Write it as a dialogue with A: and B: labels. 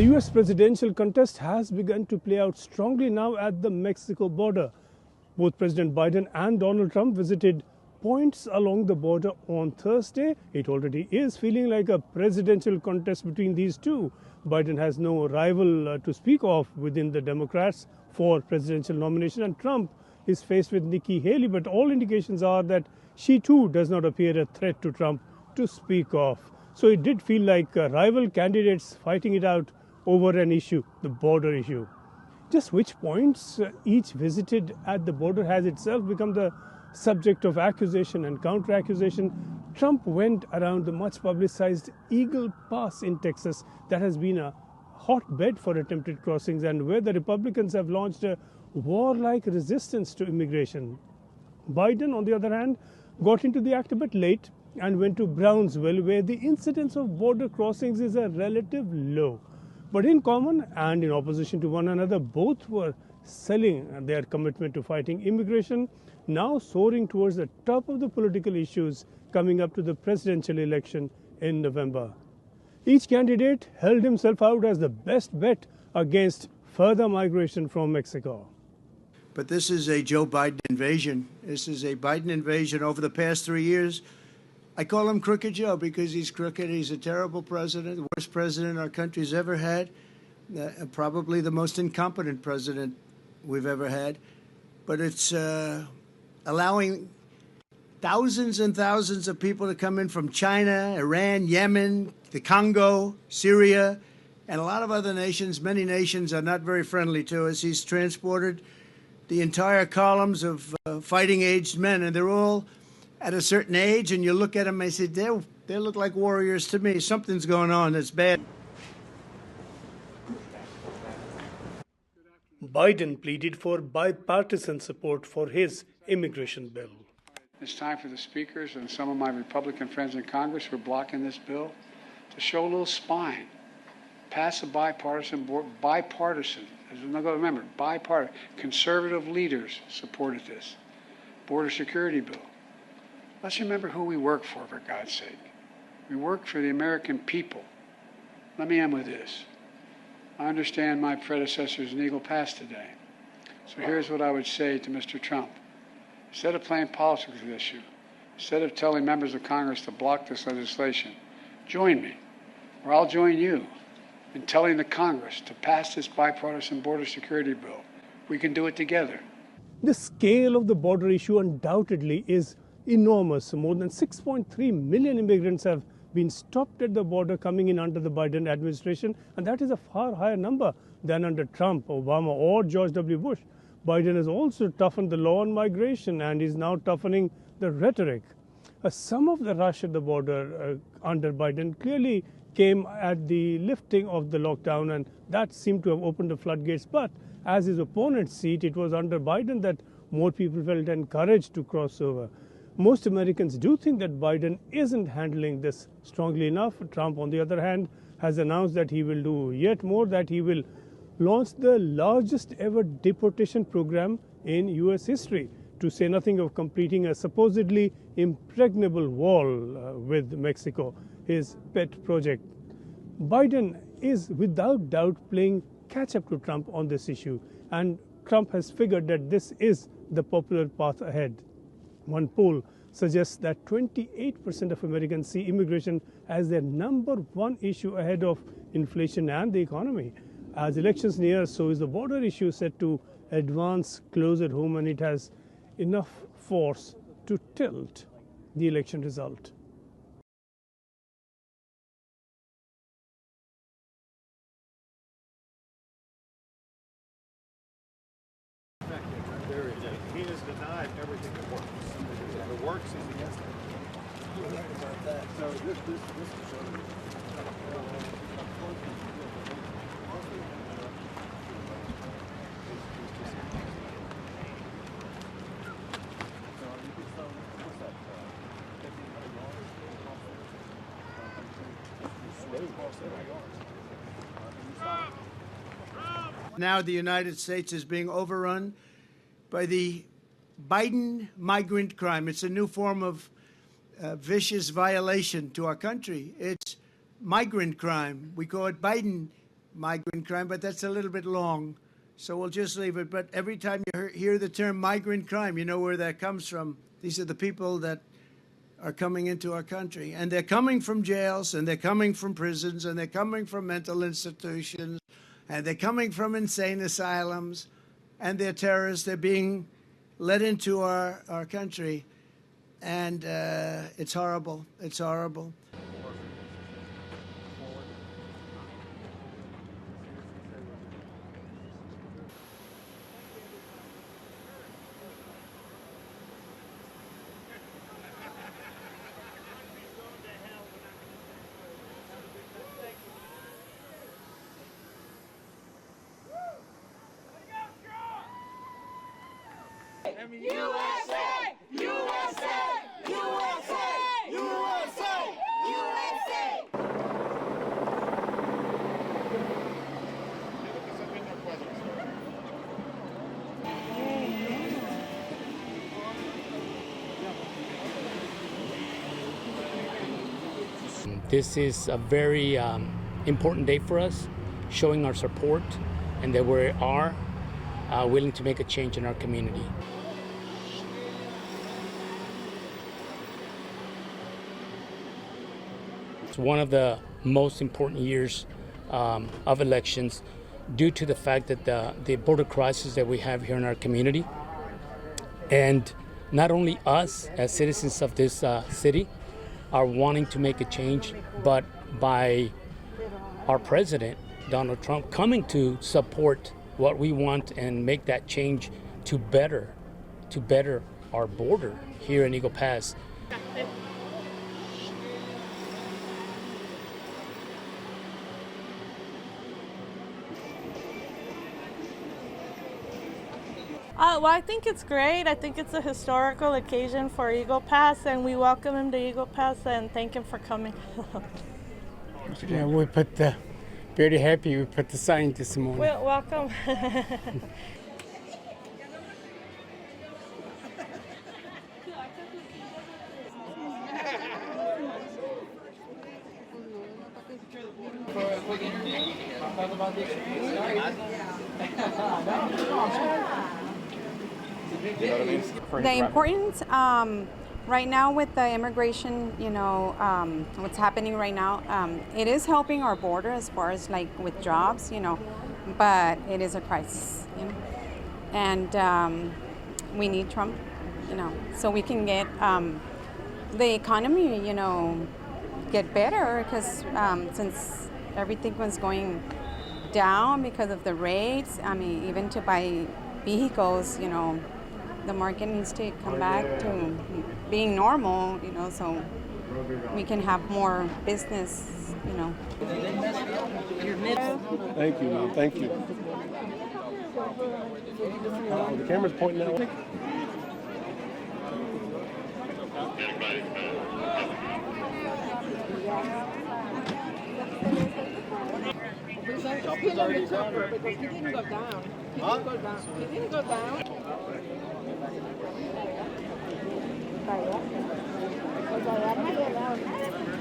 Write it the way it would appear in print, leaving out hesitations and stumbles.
A: The U.S. presidential contest has begun to play out strongly now at the Mexico border. Both President Biden and Donald Trump visited points along the border on Thursday. It already is feeling like a presidential contest between these two. Biden has no rival to speak of within the Democrats for presidential nomination, and Trump is faced with Nikki Haley, but all indications are that she too does not appear a threat to Trump to speak of. So it did feel like rival candidates fighting it out over an issue, the border issue. Just which points each visited at the border has itself become the subject of accusation and counter-accusation. Trump went around the much-publicized Eagle Pass in Texas that has been a hotbed for attempted crossings and where the Republicans have launched a warlike resistance to immigration. Biden, on the other hand, got into the act a bit late and went to Brownsville, where the incidence of border crossings is a relative low. But in common and in opposition to one another, both were selling their commitment to fighting immigration, now soaring towards the top of the political issues coming up to the presidential election in November. Each candidate held himself out as the best bet against further migration from Mexico.
B: But this is a Joe Biden invasion. This is a Biden invasion over the past 3 years. I call him Crooked Joe because he's crooked. He's a terrible president, the worst president our country's ever had, probably the most incompetent president we've ever had. But it's allowing thousands and thousands of people to come in from China, Iran, Yemen, the Congo, Syria, and a lot of other nations. Many nations are not very friendly to us. He's transported the entire columns of fighting-aged men, and they're all at a certain age, and you look at them and say, they look like warriors to me. Something's going on that's bad.
A: Biden pleaded for bipartisan support for his immigration bill.
C: It's time for the speakers and some of my Republican friends in Congress who are blocking this bill to show a little spine. Pass a bipartisan, remember, bipartisan. Conservative leaders supported this border security bill. Let's remember who we work for God's sake. We work for the American people. Let me end with this. I understand my predecessor's in Eagle Pass today. So here's what I would say to Mr. Trump. Instead of playing politics with this issue, instead of telling members of Congress to block this legislation, join me, or I'll join you in telling the Congress to pass this bipartisan border security bill. We can do it together.
A: The scale of the border issue undoubtedly is enormous. More than 6.3 million immigrants have been stopped at the border coming in under the Biden administration, and that is a far higher number than under Trump, Obama, or George W. Bush. Biden has also toughened the law on migration and is now toughening the rhetoric. Some of the rush at the border under Biden clearly came at the lifting of the lockdown, and that seemed to have opened the floodgates. But as his opponents see it, it was under Biden that more people felt encouraged to cross over. Most Americans do think that Biden isn't handling this strongly enough. Trump, on the other hand, has announced that he will do yet more, that he will launch the largest ever deportation program in U.S. history, to say nothing of completing a supposedly impregnable wall with Mexico, his pet project. Biden is without doubt playing catch-up to Trump on this issue, and Trump has figured that this is the popular path ahead. One poll suggests that 28% of Americans see immigration as their number one issue ahead of inflation and the economy. As elections near, so is the border issue set to advance closer home, and it has enough force to tilt the election result.
D: He has denied everything that works. The works is against him. You're right about that. So this is
B: Now the United States is being overrun by the Biden migrant crime. It's a new form of vicious violation to our country. It's migrant crime. We call it Biden migrant crime, but that's a little bit long, so we'll just leave it. But every time you hear the term migrant crime, you know where that comes from. These are the people that are coming into our country, and they're coming from jails, and they're coming from prisons, and they're coming from mental institutions, and they're coming from insane asylums, and they're terrorists. They're being let into our country, and it's horrible. It's horrible.
E: USA! USA! USA! USA! USA!
F: This is a very important day for us, showing our support and that we are willing to make a change in our community. It's one of the most important years of elections due to the fact that the border crisis that we have here in our community. And not only us as citizens of this city are wanting to make a change, but by our president, Donald Trump, coming to support what we want and make that change to better our border here in Eagle Pass.
G: Well, I think it's great. I think it's a historical occasion for Eagle Pass, and we welcome him to Eagle Pass and thank him for coming.
H: Yeah, we put the, very happy we put the sign this morning.
G: Well, welcome.
I: The importance right now with the immigration, what's happening right now, it is helping our border as far as like with jobs, but it is a crisis, and we need Trump, so we can get the economy, get better, because since everything was going down because of the rates, even to buy vehicles, the market needs to come back to being normal, so we can have more business,
D: Thank you, man. Thank you. The camera's pointing that way.
E: He didn't recover because he didn't go down. He didn't go down. He didn't go down. Vaya. Pues allá me quedaron.